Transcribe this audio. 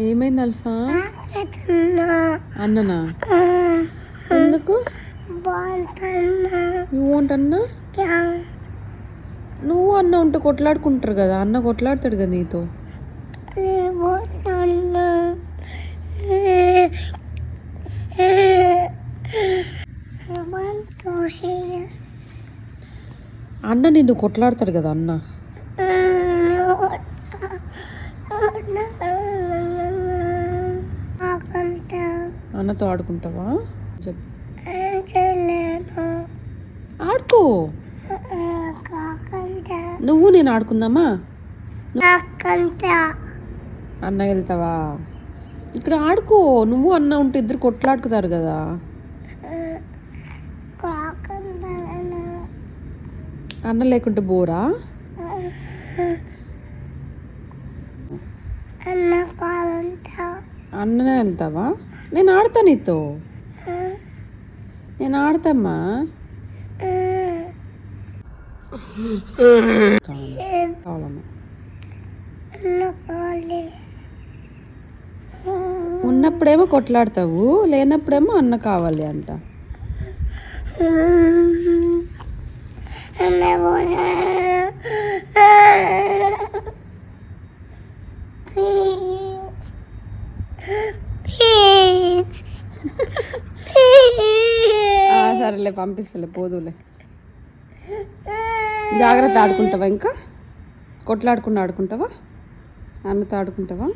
ఏమైంది అల్ఫా? అన్ననా? ఎందుకు నువ్వు అన్నా? నువ్వు అన్న ఉంటే కొట్లాడుకుంటారు కదా, అన్న కొట్లాడతాడు కదా నీతో. అన్న నిన్ను కొట్లాడతాడు కదా అన్న. అన్నతో ఆడుకుంటావా? చెప్పు. ఆడుకో. నువ్వు నేను ఆడుకుందామా? అన్న వెళ్తావా? ఇక్కడ ఆడుకో. నువ్వు అన్న ఉంటే ఇద్దరు కొట్లాడుకుతారు కదా. అన్న లేకుంటే బోరా? అన్ననే వెళ్తావా? నేను ఆడతా నీతో. నేను ఆడతామ్మా. కావాలమ్మా. ఉన్నప్పుడేమో కొట్లాడతావు, లేనప్పుడేమో అన్న కావాలి అంట. సరేలే, పంపిస్తలే, పోదులే. జాగ్రత్త. ఆడుకుంటావా? ఇంకా కొట్లాడుకుని ఆడుకుంటావా? అన్నతో ఆడుకుంటావా?